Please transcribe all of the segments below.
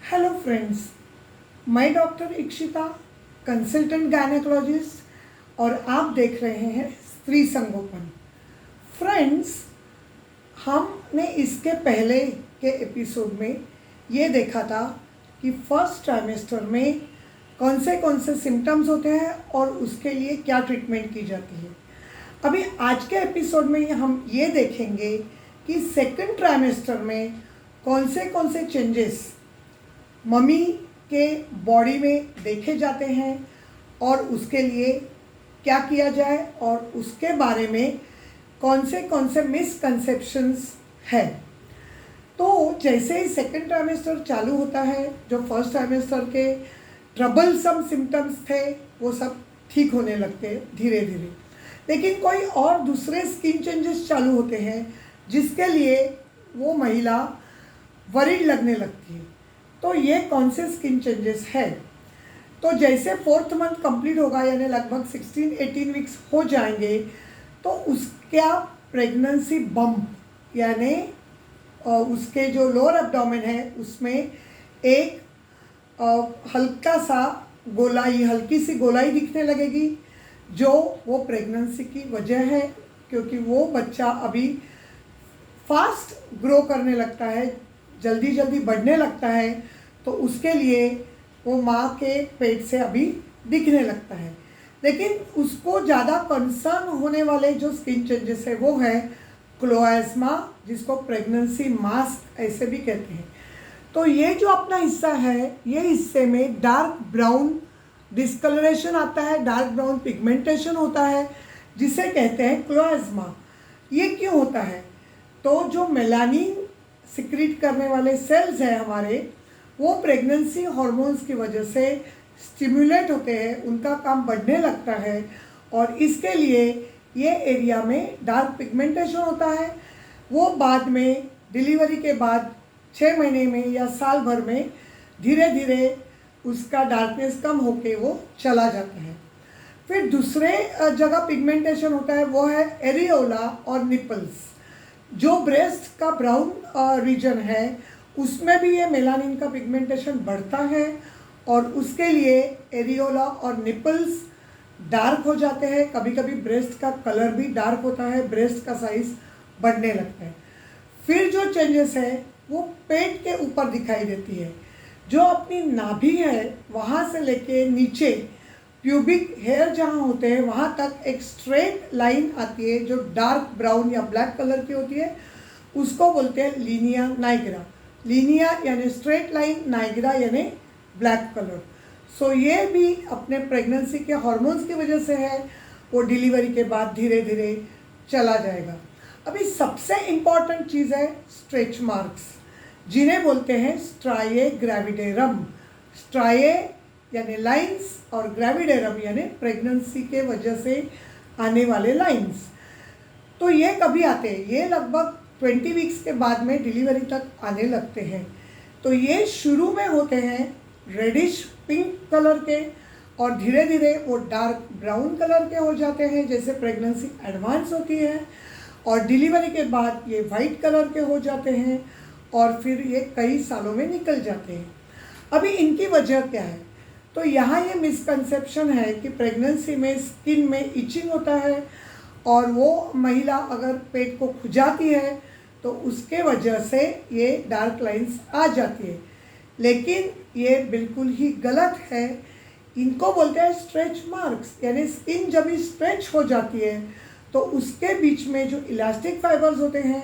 Hello friends, मैं doctor Ikshita, consultant gynaecologist और आप देख रहे हैं स्त्री संगोपन। फ्रेंड्स, हमने इसके पहले के एपिसोड में ये देखा था कि फर्स्ट ट्राइमेस्टर में कौन से सिम्टम्स होते हैं और उसके लिए क्या ट्रीटमेंट की जाती है। अभी आज के एपिसोड में हम ये देखेंगे कि सेकंड ट्राइमेस्टर में कौन से चेंजेस मम्मी के बॉडी में देखे जाते हैं और उसके लिए क्या किया जाए और उसके बारे में कौन से मिसकंसेप्शंस है। तो जैसे ही सेकंड ट्राइमेस्टर चालू होता है, जो फर्स्ट ट्राइमेस्टर के ट्रबलसम सिम्टम्स थे वो सब ठीक होने लगते हैं धीरे धीरे, लेकिन कोई और दूसरे स्किन चेंजेस चालू होते हैं जिसके लिए वो महिला वरीड लगने लगती है। तो ये कौन से स्किन चेंजेस है? तो जैसे 4th मंथ कंप्लीट होगा, यानी लगभग 16-18 वीक्स हो जाएंगे, तो उसका प्रेगनेंसी बम्प यानी उसके जो लोअर एब्डोमेन है उसमें एक हल्का सा हल्की सी गोलाई दिखने लगेगी, जो वो प्रेगनेंसी की वजह है, क्योंकि वो बच्चा अभी फास्ट ग्रो करने लगता है, जल्दी जल्दी बढ़ने लगता है, तो उसके लिए वो माँ के पेट से अभी दिखने लगता है। लेकिन उसको ज़्यादा कंसर्न होने वाले जो स्किन चेंजेस है वो है क्लोएस्मा, जिसको प्रेगनेंसी मास्क ऐसे भी कहते हैं। तो ये जो अपना हिस्सा है, ये हिस्से में डार्क ब्राउन डिस्कलरेशन आता है, डार्क ब्राउन पिगमेंटेशन होता है, जिसे कहते हैं क्लोएस्मा। ये क्यों होता है? तो जो मेलानिन सिक्रीट करने वाले सेल्स हैं हमारे, वो प्रेगनेंसी हार्मोन्स की वजह से स्टिमुलेट होते हैं, उनका काम बढ़ने लगता है और इसके लिए ये एरिया में डार्क पिगमेंटेशन होता है। वो बाद में डिलीवरी के बाद 6 महीने में या साल भर में धीरे धीरे उसका डार्कनेस कम होके वो चला जाता है। फिर दूसरे जगह पिगमेंटेशन होता है, वो है एरियोला और निपल्स। जो ब्रेस्ट का ब्राउन रीजन है उसमें भी ये मेलानिन का पिगमेंटेशन बढ़ता है और उसके लिए एरियोला और निपल्स डार्क हो जाते हैं। कभी कभी ब्रेस्ट का कलर भी डार्क होता है, ब्रेस्ट का साइज बढ़ने लगता है। फिर जो चेंजेस है वो पेट के ऊपर दिखाई देती है। जो अपनी नाभि है वहाँ से लेके नीचे प्यूबिक हेयर जहाँ होते हैं वहाँ तक एक स्ट्रेट लाइन आती है, जो डार्क ब्राउन या ब्लैक कलर की होती है, उसको बोलते हैं लीनिया नाइग्रा। लीनिया यानी स्ट्रेट लाइन, नाइग्रा यानी ब्लैक कलर। सो ये भी अपने प्रेगनेंसी के हार्मोन्स की वजह से है, वो डिलीवरी के बाद धीरे धीरे चला जाएगा। अभी सबसे इम्पॉर्टेंट चीज़ है स्ट्रेच मार्क्स, जिन्हें बोलते हैं स्ट्राइए ग्रेविडेरम। स्ट्राइए यानी लाइंस और ग्रेविडेरम यानी प्रेगनेंसी के वजह से आने वाले लाइंस। तो ये कभी आते हैं? ये लगभग 20 वीक्स के बाद में डिलीवरी तक आने लगते हैं। तो ये शुरू में होते हैं रेडिश पिंक कलर के और धीरे धीरे वो डार्क ब्राउन कलर के हो जाते हैं जैसे प्रेगनेंसी एडवांस होती है, और डिलीवरी के बाद ये वाइट कलर के हो जाते हैं और फिर ये कई सालों में निकल जाते हैं। अभी इनकी वजह क्या है? तो यहाँ ये मिसकंसेप्शन है कि प्रेगनेंसी में स्किन में इचिंग होता है और वो महिला अगर पेट को खुजाती है तो उसके वजह से ये डार्क लाइंस आ जाती है, लेकिन ये बिल्कुल ही गलत है। इनको बोलते हैं स्ट्रेच मार्क्स, यानी स्किन जब भी स्ट्रेच हो जाती है तो उसके बीच में जो इलास्टिक फाइबर्स होते हैं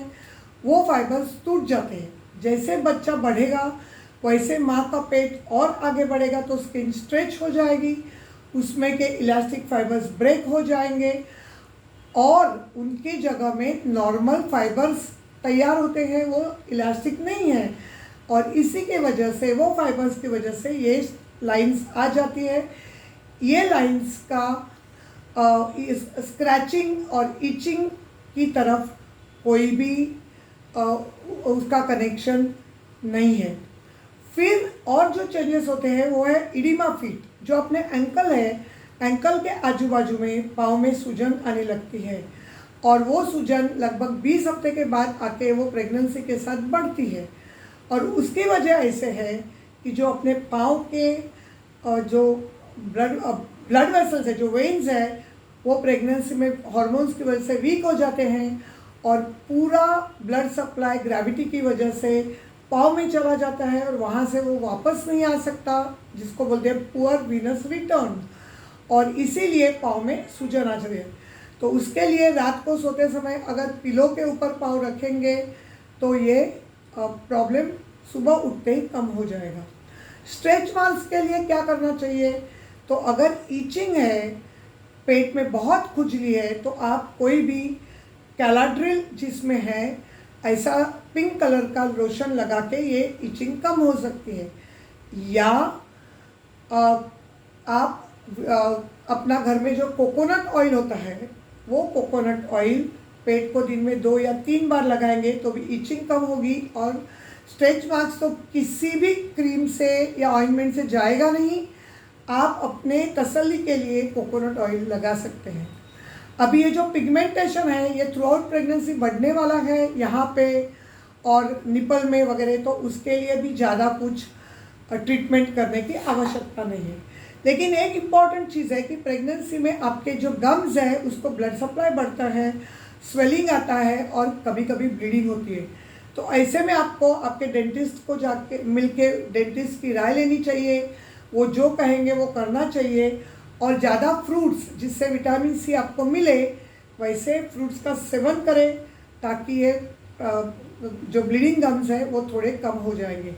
वो फाइबर्स टूट जाते हैं। जैसे बच्चा बढ़ेगा वैसे माँ का पेट और आगे बढ़ेगा तो स्किन स्ट्रेच हो जाएगी, उसमें के इलास्टिक फाइबर्स ब्रेक हो जाएंगे और उनकी जगह में नॉर्मल फाइबर्स तैयार होते हैं, वो इलास्टिक नहीं है, और इसी के वजह से वो फाइबर्स की वजह से ये लाइंस आ जाती है। ये लाइंस का स्क्रैचिंग और इचिंग की तरफ कोई भी उसका कनेक्शन नहीं है। फिर और जो चेंजेस होते हैं वो है इडिमा फीट। जो अपने एंकल है, एंकल के आजू बाजू में पाँव में सूजन आने लगती है और वो सूजन लगभग 20 हफ्ते के बाद आके वो प्रेगनेंसी के साथ बढ़ती है, और उसकी वजह ऐसे है कि जो अपने पाँव के जो ब्लड वेसल्स है, जो वेन्स है, वो प्रेगनेंसी में हार्मोन्स की वजह से वीक हो जाते हैं और पूरा ब्लड सप्लाई ग्रेविटी की वजह से पाँव में चला जाता है और वहाँ से वो वापस नहीं आ सकता, जिसको बोलते हैं पुअर वीनस रिटर्न, और इसीलिए पाँव में सूजन आ जाती है। तो उसके लिए रात को सोते समय अगर पिलो के ऊपर पाँव रखेंगे तो ये प्रॉब्लम सुबह उठते ही कम हो जाएगा। स्ट्रेच मार्क्स के लिए क्या करना चाहिए? तो अगर ईचिंग है, पेट में बहुत खुजली है, तो आप कोई भी कैलाड्रिल जिसमें है ऐसा पिंक कलर का लोशन लगा के ये ईचिंग कम हो सकती है। या आप अपना घर में जो कोकोनट ऑयल होता है, वो कोकोनट ऑयल पेट को दिन में 2 या 3 बार लगाएंगे तो भी ईचिंग कम होगी। और स्ट्रेच मार्क्स तो किसी भी क्रीम से या ऑइंटमेंट से जाएगा नहीं, आप अपने तसल्ली के लिए कोकोनट ऑयल लगा सकते हैं। अभी ये जो पिगमेंटेशन है ये थ्रू आउट प्रेगनेंसी बढ़ने वाला है यहाँ पे और निपल में वगैरह, तो उसके लिए भी ज़्यादा कुछ ट्रीटमेंट करने की आवश्यकता नहीं है। लेकिन एक इम्पॉर्टेंट चीज़ है कि प्रेगनेंसी में आपके जो गम्स है उसको ब्लड सप्लाई बढ़ता है, स्वेलिंग आता है और कभी कभी ब्लीडिंग होती है। तो ऐसे में आपको आपके डेंटिस्ट को जाके मिलके डेंटिस्ट की राय लेनी चाहिए, वो जो कहेंगे वो करना चाहिए। और ज़्यादा फ्रूट्स, जिससे विटामिन सी आपको मिले, वैसे फ्रूट्स का सेवन करें ताकि ये जो ब्लीडिंग गम्स है वो थोड़े कम हो जाएंगे।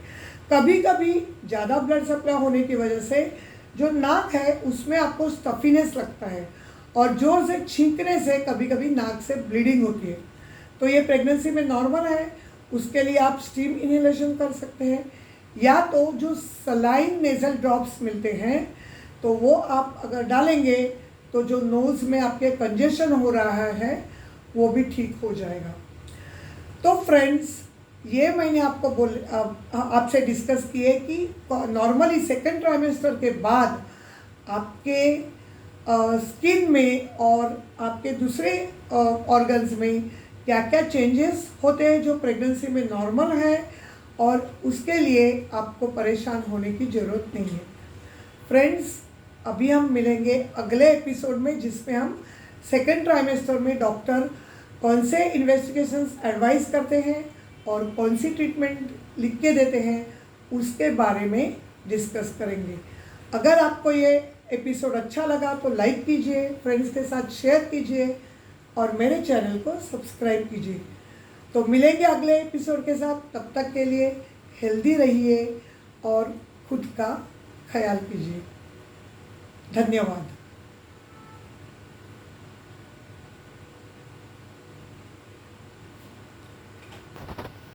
कभी कभी ज़्यादा ब्लड सप्लाई होने की वजह से जो नाक है उसमें आपको स्टफीनेस लगता है और जोर से छींकने से कभी कभी नाक से ब्लीडिंग होती है। तो ये प्रेगनेंसी में नॉर्मल है, उसके लिए आप स्टीम इनहेलेशन कर सकते हैं, या तो जो सलाइन नेज़ल ड्रॉप्स मिलते हैं तो वो आप अगर डालेंगे तो जो नोज़ में आपके कंजेशन हो रहा है वो भी ठीक हो जाएगा। तो फ्रेंड्स, ये मैंने आपको आपसे डिस्कस किए कि नॉर्मली सेकेंड ट्राइमेस्टर के बाद आपके स्किन में और आपके दूसरे ऑर्गन्स में क्या क्या चेंजेस होते हैं जो प्रेगनेंसी में नॉर्मल है, और उसके लिए आपको परेशान होने की ज़रूरत नहीं है। फ्रेंड्स, अभी हम मिलेंगे अगले एपिसोड में, जिसमें हम सेकेंड ट्राइमेस्टर में डॉक्टर कौन से इन्वेस्टिगेशंस एडवाइस करते हैं और कौन सी ट्रीटमेंट लिख के देते हैं उसके बारे में डिस्कस करेंगे। अगर आपको ये एपिसोड अच्छा लगा तो लाइक कीजिए, फ्रेंड्स के साथ शेयर कीजिए और मेरे चैनल को सब्सक्राइब कीजिए। तो मिलेंगे अगले एपिसोड के साथ, तब तक के लिए हेल्दी रहिए और खुद का ख्याल कीजिए। धन्यवाद।